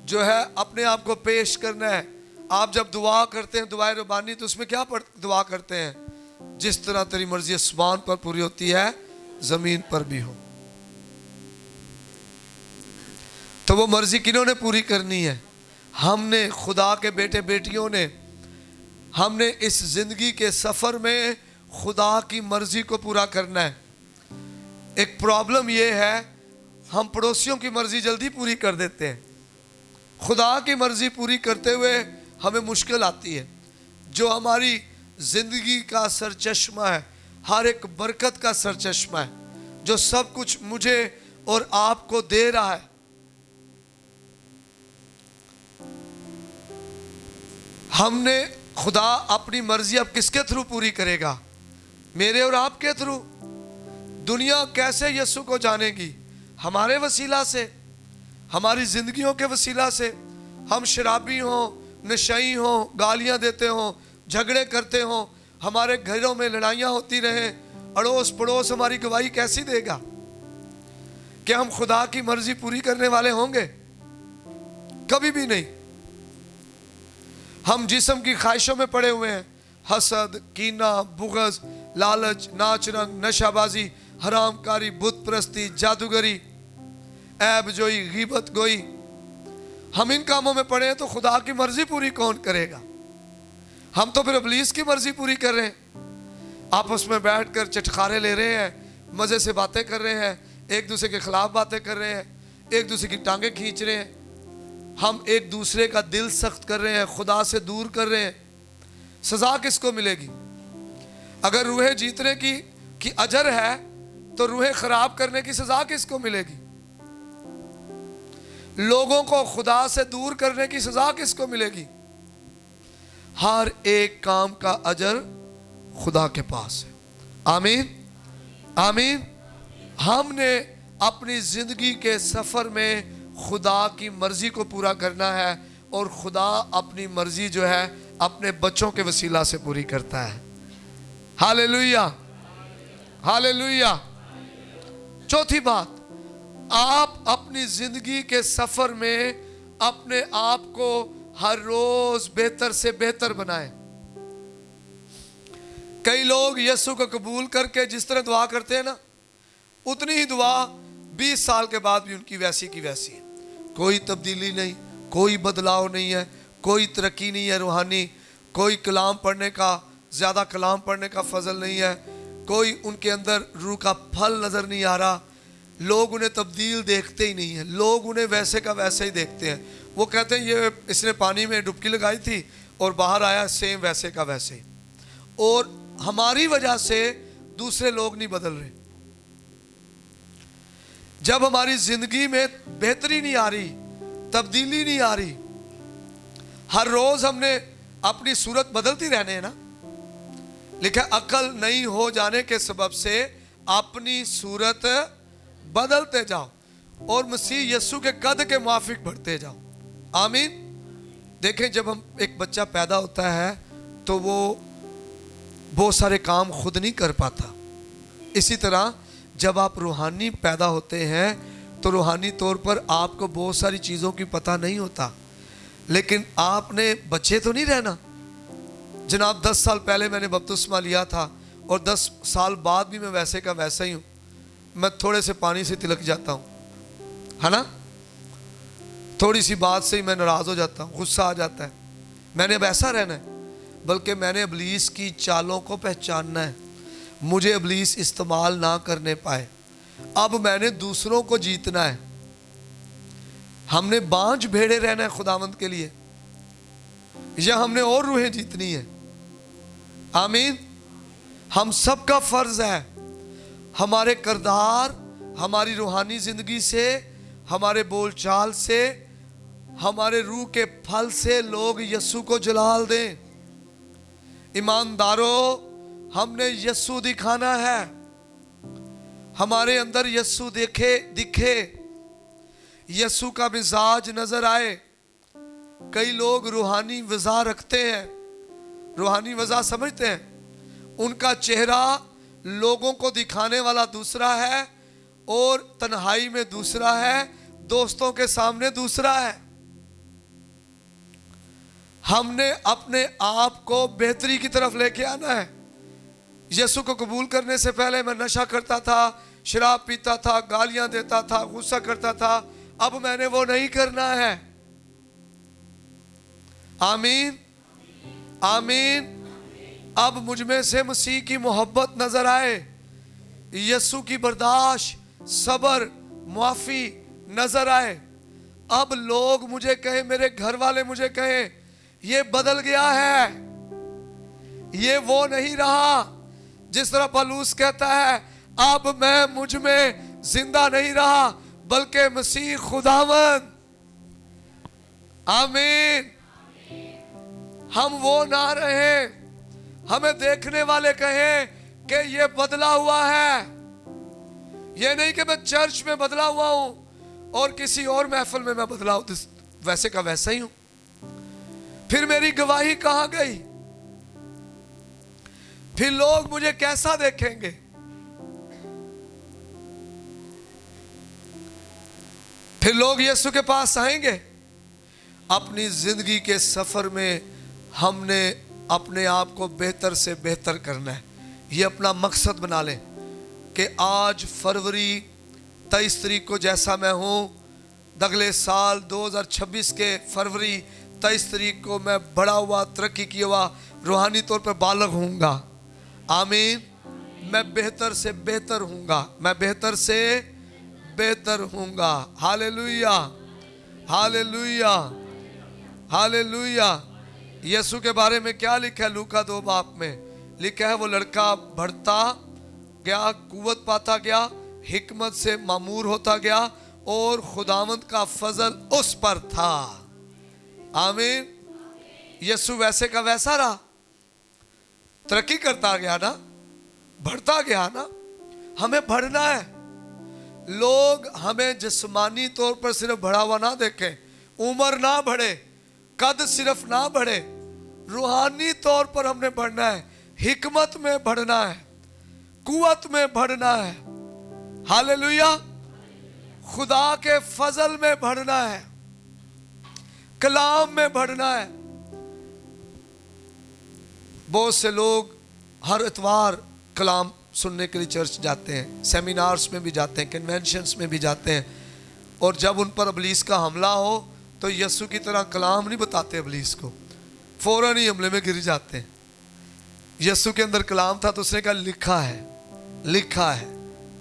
جو ہے اپنے آپ کو پیش کرنا ہے. آپ جب دعا کرتے ہیں دعائے ربانی تو اس میں کیا دعا کرتے ہیں؟ جس طرح تیری مرضی آسمان پر پوری ہوتی ہے زمین پر بھی ہو. تو وہ مرضی کنہوں نے پوری کرنی ہے؟ ہم نے، خدا کے بیٹے بیٹیوں نے. ہم نے اس زندگی کے سفر میں خدا کی مرضی کو پورا کرنا ہے. ایک پرابلم یہ ہے ہم پڑوسیوں کی مرضی جلدی پوری کر دیتے ہیں. خدا کی مرضی پوری کرتے ہوئے ہمیں مشکل آتی ہے، جو ہماری زندگی کا سرچشمہ ہے، ہر ایک برکت کا سرچشمہ ہے، جو سب کچھ مجھے اور آپ کو دے رہا ہے. ہم نے خدا اپنی مرضی اب کس کے تھرو پوری کرے گا؟ میرے اور آپ کے تھرو. دنیا کیسے یسوع کو جانے گی؟ ہمارے وسیلہ سے، ہماری زندگیوں کے وسیلہ سے. ہم شرابی ہوں، نشئی ہوں، گالیاں دیتے ہوں، جھگڑے کرتے ہوں، ہمارے گھروں میں لڑائیاں ہوتی رہیں، اڑوس پڑوس ہماری گواہی کیسی دے گا؟ کہ ہم خدا کی مرضی پوری کرنے والے ہوں گے؟ کبھی بھی نہیں. ہم جسم کی خواہشوں میں پڑے ہوئے ہیں، حسد، کینہ، بغض، لالچ، ناچ رنگ، نشہ بازی، حرام کاری، بت پرستی، جادوگری، عیب جوئی، غیبت گوئی. ہم ان کاموں میں پڑے ہیں تو خدا کی مرضی پوری کون کرے گا؟ ہم تو پھر ابلیس کی مرضی پوری کر رہے ہیں. آپس میں بیٹھ کر چٹخارے لے رہے ہیں، مزے سے باتیں کر رہے ہیں، ایک دوسرے کے خلاف باتیں کر رہے ہیں، ایک دوسرے کی ٹانگیں کھینچ رہے ہیں. ہم ایک دوسرے کا دل سخت کر رہے ہیں، خدا سے دور کر رہے ہیں. سزا کس کو ملے گی؟ اگر روحیں جیتنے کی اجر ہے تو روحیں خراب کرنے کی سزا کس کو ملے گی؟ لوگوں کو خدا سے دور کرنے کی سزا کس کو ملے گی؟ ہر ایک کام کا اجر خدا کے پاس ہے. آمین آمین. ہم نے اپنی زندگی کے سفر میں خدا کی مرضی کو پورا کرنا ہے، اور خدا اپنی مرضی جو ہے اپنے بچوں کے وسیلہ سے پوری کرتا ہے. ہاللیلویہ ہاللیلویہ. چوتھی بات، آپ اپنی زندگی کے سفر میں اپنے آپ کو ہر روز بہتر سے بہتر بنائیں. کئی لوگ یسوع کو قبول کر کے جس طرح دعا کرتے ہیں نا، اتنی ہی دعا 20 سال کے بعد بھی ان کی ویسی کی ویسی ہے. کوئی تبدیلی نہیں، کوئی بدلاؤ نہیں ہے، کوئی ترقی نہیں ہے روحانی، کوئی کلام پڑھنے کا، زیادہ کلام پڑھنے کا فضل نہیں ہے، کوئی ان کے اندر روح کا پھل نظر نہیں آ رہا. لوگ انہیں تبدیل دیکھتے ہی نہیں ہیں، لوگ انہیں ویسے کا ویسے ہی دیکھتے ہیں. وہ کہتے ہیں یہ اس نے پانی میں ڈبکی لگائی تھی اور باہر آیا سیم ویسے کا ویسے ہی. اور ہماری وجہ سے دوسرے لوگ نہیں بدل رہے. جب ہماری زندگی میں بہتری نہیں آ رہی، تبدیلی نہیں آ رہی، ہر روز ہم نے اپنی صورت بدلتی رہنے ہیں نا. لکھا عقل نہیں ہو جانے کے سبب سے اپنی صورت بدلتے جاؤ اور مسیح یسوع کے قد کے موافق بڑھتے جاؤ. آمین. دیکھیں جب ہم ایک بچہ پیدا ہوتا ہے تو وہ بہت سارے کام خود نہیں کر پاتا. اسی طرح جب آپ روحانی پیدا ہوتے ہیں تو روحانی طور پر آپ کو بہت ساری چیزوں کی پتہ نہیں ہوتا، لیکن آپ نے بچے تو نہیں رہنا. جناب 10 سال پہلے میں نے بپتسمہ لیا تھا اور 10 سال بعد بھی میں ویسے کا ویسا ہی ہوں. میں تھوڑے سے پانی سے تلک جاتا ہوں، ہے نا، تھوڑی سی بات سے ہی میں ناراض ہو جاتا ہوں، غصہ آ جاتا ہے. میں نے اب ایسا رہنا ہے، بلکہ میں نے ابلیس کی چالوں کو پہچاننا ہے. مجھے ابلیس استعمال نہ کرنے پائے. اب میں نے دوسروں کو جیتنا ہے. ہم نے بانجھ بھیڑے رہنا ہے خداوند کے لیے، یا ہم نے اور روحیں جیتنی ہے؟ آمین. ہم سب کا فرض ہے ہمارے کردار، ہماری روحانی زندگی سے، ہمارے بول چال سے، ہمارے روح کے پھل سے لوگ یسوع کو جلال دیں. ایمانداروں، ہم نے یسوع دکھانا ہے. ہمارے اندر یسوع دکھے، یسوع کا مزاج نظر آئے. کئی لوگ روحانی وضع رکھتے ہیں، روحانی وضع سمجھتے ہیں، ان کا چہرہ لوگوں کو دکھانے والا دوسرا ہے اور تنہائی میں دوسرا ہے، دوستوں کے سامنے دوسرا ہے. ہم نے اپنے آپ کو بہتری کی طرف لے کے آنا ہے. یسوع کو قبول کرنے سے پہلے میں نشہ کرتا تھا، شراب پیتا تھا، گالیاں دیتا تھا، غصہ کرتا تھا. اب میں نے وہ نہیں کرنا ہے. آمین آمین. اب مجھ میں سے مسیح کی محبت نظر آئے، یسوع کی برداشت، صبر، معافی نظر آئے. اب لوگ مجھے کہیں, میرے گھر والے مجھے کہیں یہ بدل گیا ہے, یہ وہ نہیں رہا. جس طرح پولس کہتا ہے اب میں مجھ میں زندہ نہیں رہا بلکہ مسیح خداوند. آمین. ہم وہ نہ رہیں, ہمیں دیکھنے والے کہیں کہ یہ بدلا ہوا ہے. یہ نہیں کہ میں چرچ میں بدلا ہوا ہوں اور کسی اور محفل میں بدلا ہوں, ویسے کا ویسا ہی ہوں. پھر میری گواہی کہاں گئی؟ پھر لوگ مجھے کیسا دیکھیں گے؟ پھر لوگ یسوع کے پاس آئیں گے. اپنی زندگی کے سفر میں ہم نے اپنے آپ کو بہتر سے بہتر کرنا ہے. یہ اپنا مقصد بنا لیں کہ آج فروری 23 تاریخ کو جیسا میں ہوں, اگلے سال 2026 کے فروری 23 تاریخ کو میں بڑا ہوا, ترقی کیا ہوا, روحانی طور پر بالغ ہوں گا. آمین. میں بہتر سے بہتر ہوں گا, میں بہتر سے بہتر ہوں گا. ہاللیلویہ, ہاللیلویہ, ہاللیلویہ. یسوع کے بارے میں کیا لکھا ہے؟ لوکا 2 باب میں لکھا ہے وہ لڑکا بڑھتا گیا, قوت پاتا گیا, حکمت سے معمور ہوتا گیا اور خداوند کا فضل اس پر تھا. آمین. یسوع ویسے کا ویسا رہا, ترقی کرتا گیا نا, بڑھتا گیا نا. ہمیں بڑھنا ہے. لوگ ہمیں جسمانی طور پر صرف بڑھا ہوا نہ دیکھیں, عمر نہ بڑھے, قد صرف نہ بڑھے, روحانی طور پر ہم نے بڑھنا ہے, حکمت میں بڑھنا ہے, قوت میں بڑھنا ہے. ہاللیلویہ. خدا کے فضل میں بڑھنا ہے, کلام میں بڑھنا ہے. بہت سے لوگ ہر اتوار کلام سننے کے لیے چرچ جاتے ہیں, سیمینارز میں بھی جاتے ہیں, کنونشنز میں بھی جاتے ہیں, اور جب ان پر ابلیس کا حملہ ہو تو یسوع کی طرح کلام نہیں بتاتے ابلیس کو, فوراً ہی حملے میں گر جاتے ہیں. یسوع کے اندر کلام تھا تو اس نے کہا لکھا ہے, لکھا ہے,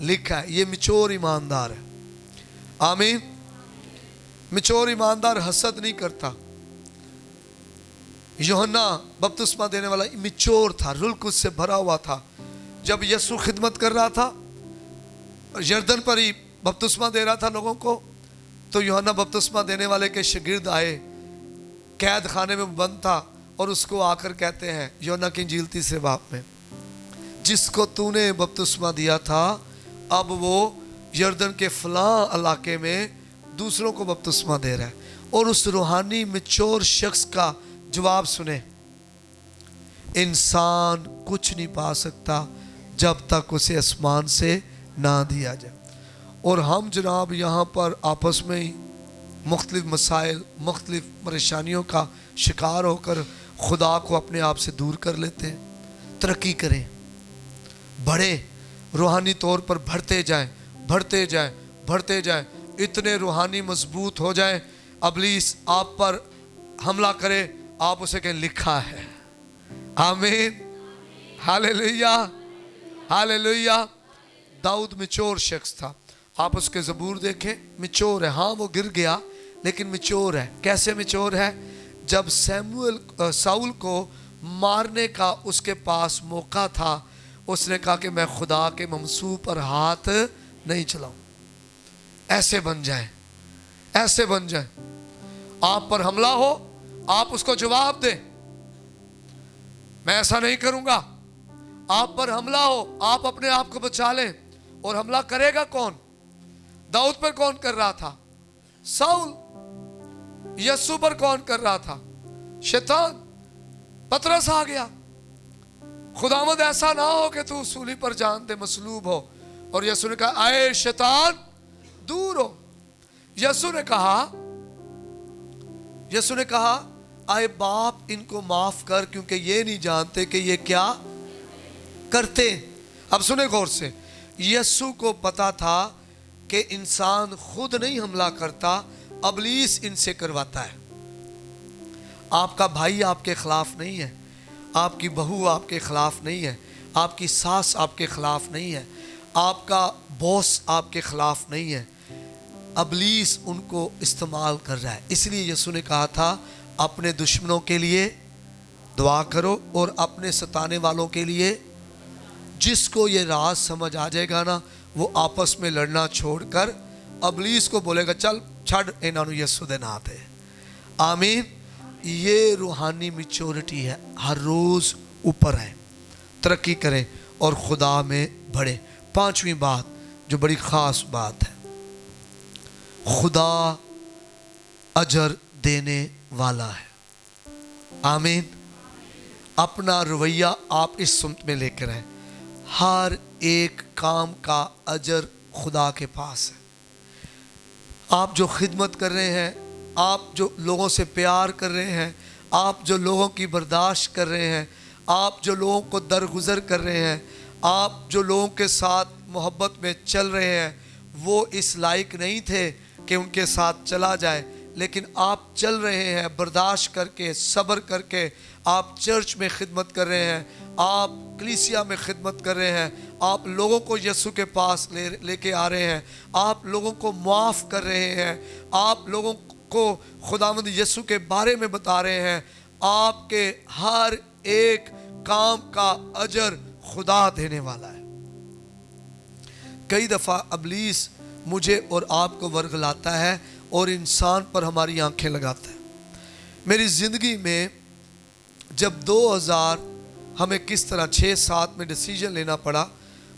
لکھا ہے. یہ مچور ایماندار ہے. آمین. مچور ایماندار حسد نہیں کرتا. یوحنا بپتسمہ دینے والا مچور تھا, روح القدس سے بھرا ہوا تھا. جب یسوع خدمت کر رہا تھا, یردن پر ہی بپتسمہ دے رہا تھا لوگوں کو, تو یوحنا بپتسمہ دینے والے کے شاگرد آئے, قید خانے میں بند تھا, اور اس کو آ کر کہتے ہیں یوحنا کی انجیل 3 باب میں, جس کو تو نے بپتسمہ دیا تھا اب وہ یردن کے فلاں علاقے میں دوسروں کو بپتسمہ دے رہا ہے. اور اس روحانی مچور شخص کا جواب سنیں, انسان کچھ نہیں پا سکتا جب تک اسے آسمان سے نہ دیا جائے. اور ہم جناب یہاں پر آپس میں ہی مختلف مسائل, مختلف پریشانیوں کا شکار ہو کر خدا کو اپنے آپ سے دور کر لیتے ہیں. ترقی کریں, بڑھیں, روحانی طور پر بڑھتے جائیں, بڑھتے جائیں, بڑھتے جائیں, اتنے روحانی مضبوط ہو جائیں ابلیس آپ پر حملہ کرے آپ اسے کہیں لکھا ہے. آمین. ہاللیلویہ, ہاللیلویہ. داؤد مچور شخص تھا. آپ اس کے زبور دیکھیں, مچور ہے. ہاں وہ گر گیا لیکن مچور ہے. کیسے مچور ہے؟ جب ساؤل کو مارنے کا اس کے پاس موقع تھا, اس نے کہا کہ میں خدا کے ممسوح پر ہاتھ نہیں چلاؤں. ایسے بن جائیں, ایسے بن جائیں. آپ پر حملہ ہو آپ اس کو جواب دیں, میں ایسا نہیں کروں گا. آپ پر حملہ ہو آپ اپنے آپ کو بچا لیں. اور حملہ کرے گا کون؟ داؤد پر کون کر رہا تھا؟ ساؤل. یسوع پر کون کر رہا تھا؟ شیطان. پترس آ گیا. خداوند ایسا نہ ہو کہ تو سولی پر جان دے مصلوب ہو. اور یسوع نے کہا اے شیطان دور ہو. یسوع نے کہا اے باپ ان کو معاف کر کیونکہ یہ نہیں جانتے کہ یہ کیا کرتے. اب سنیں غور سے, یسوع کو پتا تھا کہ انسان خود نہیں حملہ کرتا, ابلیس ان سے کرواتا ہے. آپ کا بھائی آپ کے خلاف نہیں ہے, آپ کی بہو آپ کے خلاف نہیں ہے, آپ کی ساس آپ کے خلاف نہیں ہے, آپ کا باس آپ کے خلاف نہیں ہے. ابلیس ان کو استعمال کر رہا ہے. اس لیے یسوع نے کہا تھا اپنے دشمنوں کے لیے دعا کرو اور اپنے ستانے والوں کے لیے. جس کو یہ راز سمجھ آ جائے گا نا وہ آپس میں لڑنا چھوڑ کر ابلیس کو بولے گا چل چھڑ انہاں نوں یسوع دے نام تے. آمین. یہ روحانی میچورٹی ہے. ہر روز اوپر ہے، ترقی کریں اور خدا میں بڑھیں. پانچویں بات جو بڑی خاص بات ہے، خدا اجر دینے والا ہے. آمین. اپنا رویہ آپ اس سمت میں لے کر آئیں. ہر ایک کام کا اجر خدا کے پاس ہے. آپ جو خدمت کر رہے ہیں، آپ جو لوگوں سے پیار کر رہے ہیں، آپ جو لوگوں کی برداشت کر رہے ہیں، آپ جو لوگوں کو درگزر کر رہے ہیں، آپ جو لوگوں کے ساتھ محبت میں چل رہے ہیں، وہ اس لائق نہیں تھے کہ ان کے ساتھ چلا جائے، لیکن آپ چل رہے ہیں برداشت کر کے، صبر کر کے. آپ چرچ میں خدمت کر رہے ہیں، آپ کلیسیا میں خدمت کر رہے ہیں، آپ لوگوں کو یسوع کے پاس لے کے آ رہے ہیں، آپ لوگوں کو معاف کر رہے ہیں، آپ لوگوں کو خداوند یسوع کے بارے میں بتا رہے ہیں. آپ کے ہر ایک کام کا اجر خدا دینے والا ہے. کئی دفعہ ابلیس مجھے اور آپ کو ورغلاتا ہے اور انسان پر ہماری آنکھیں لگاتا ہے. میری زندگی میں جب 2000 ہمیں کس طرح 6-7 میں ڈیسیجن لینا پڑا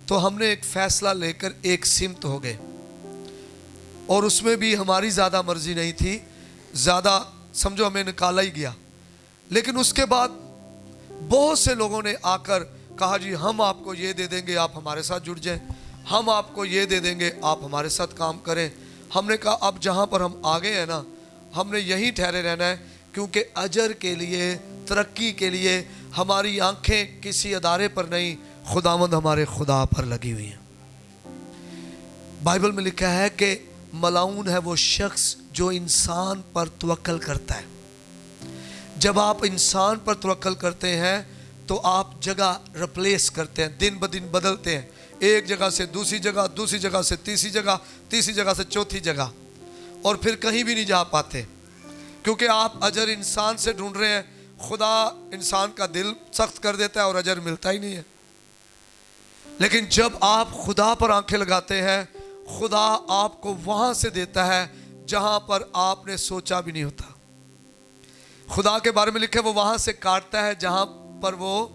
تو ہم نے ایک فیصلہ لے کر ایک سمت ہو گئے، اور اس میں بھی ہماری زیادہ مرضی نہیں تھی، زیادہ سمجھو ہمیں نکالا ہی گیا. لیکن اس کے بعد بہت سے لوگوں نے آ کر کہا جی ہم آپ کو یہ دے دیں گے، آپ ہمارے ساتھ جڑ جائیں، ہم آپ کو یہ دے دیں گے، آپ ہمارے ساتھ کام کریں. ہم نے کہا اب جہاں پر ہم آگے ہیں نا، ہم نے یہیں ٹھہرے رہنا ہے، کیونکہ اجر کے لیے، ترقی کے لیے ہماری آنکھیں کسی ادارے پر نہیں، خداوند ہمارے خدا پر لگی ہوئی ہیں. بائبل میں لکھا ہے کہ ملعون ہے وہ شخص جو انسان پر توکل کرتا ہے. جب آپ انسان پر توکل کرتے ہیں تو آپ جگہ ریپلیس کرتے ہیں، دن بدن بدلتے ہیں، ایک جگہ سے دوسری جگہ، دوسری جگہ سے تیسری جگہ، تیسری جگہ سے چوتھی جگہ، اور پھر کہیں بھی نہیں جا پاتے، کیونکہ آپ اجر انسان سے ڈھونڈ رہے ہیں. خدا انسان کا دل سخت کر دیتا ہے اور اجر ملتا ہی نہیں ہے. لیکن جب آپ خدا پر آنکھیں لگاتے ہیں، خدا آپ کو وہاں سے دیتا ہے جہاں پر آپ نے سوچا بھی نہیں ہوتا. خدا کے بارے میں لکھے وہ وہاں سے کاٹتا ہے جہاں پر وہ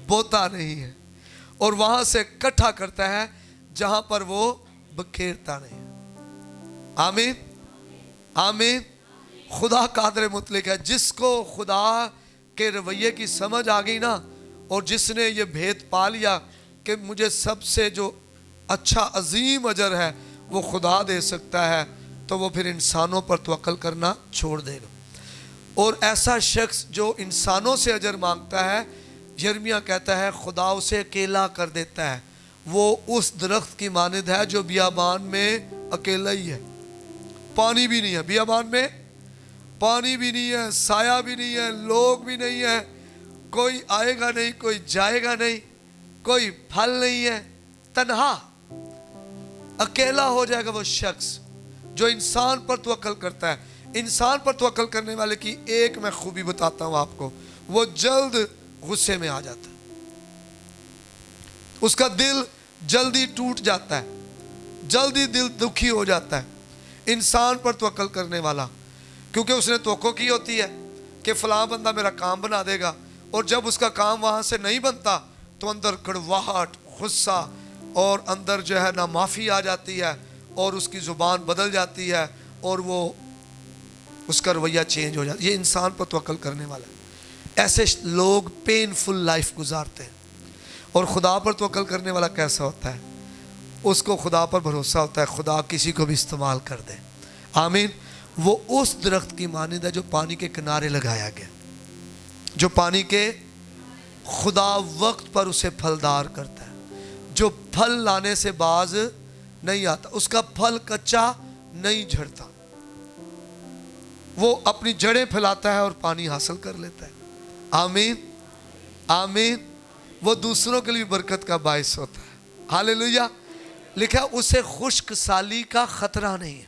بوتا نہیں ہے، اور وہاں سے اکٹھا کرتا ہے جہاں پر وہ بکھیرتا نہیں ہے. آمین. آمین. خدا قادر مطلق ہے. جس کو خدا کے رویے کی سمجھ آ گئی نا، اور جس نے یہ بھید پا لیا کہ مجھے سب سے جو اچھا عظیم اجر ہے وہ خدا دے سکتا ہے، تو وہ پھر انسانوں پر توکل کرنا چھوڑ دے گا. اور ایسا شخص جو انسانوں سے اجر مانگتا ہے، یرمیہ کہتا ہے خدا اسے اکیلا کر دیتا ہے. وہ اس درخت کی مانند ہے جو بیابان میں اکیلا ہی ہے، پانی بھی نہیں ہے، بیابان میں پانی بھی نہیں ہے، سایہ بھی نہیں ہے، لوگ بھی نہیں ہے، کوئی آئے گا نہیں، کوئی جائے گا نہیں، کوئی پھل نہیں ہے، تنہا اکیلا ہو جائے گا وہ شخص جو انسان پر توکل کرتا ہے. انسان پر توکل کرنے والے کی ایک میں خوبی بتاتا ہوں آپ کو، وہ جلد غصے میں آ جاتا ہے، اس کا دل جلدی ٹوٹ جاتا ہے، جلدی دل دکھی ہو جاتا ہے. انسان پر توکل کرنے والا، کیونکہ اس نے توقع کی ہوتی ہے کہ فلاں بندہ میرا کام بنا دے گا، اور جب اس کا کام وہاں سے نہیں بنتا تو اندر کڑواہٹ، غصہ، اور اندر جو ہے نا معافی آ جاتی ہے، اور اس کی زبان بدل جاتی ہے، اور وہ اس کا رویہ چینج ہو جاتا ہے. یہ انسان پر توکل کرنے والا ہے. ایسے لوگ پینفل لائف گزارتے ہیں. اور خدا پر توکل کرنے والا کیسا ہوتا ہے؟ اس کو خدا پر بھروسہ ہوتا ہے، خدا کسی کو بھی استعمال کر دے. آمین. وہ اس درخت کی مانند ہے جو پانی کے کنارے لگایا گیا، جو پانی کے، خدا وقت پر اسے پھلدار کرتا ہے، جو پھل لانے سے باز نہیں آتا، اس کا پھل کچا نہیں جھڑتا، وہ اپنی جڑیں پھیلاتا ہے اور پانی حاصل کر لیتا ہے. آمین. آمین. وہ دوسروں کے لیے برکت کا باعث ہوتا ہے. ہاللیلویہ. لکھا اسے خشک سالی کا خطرہ نہیں ہے.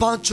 5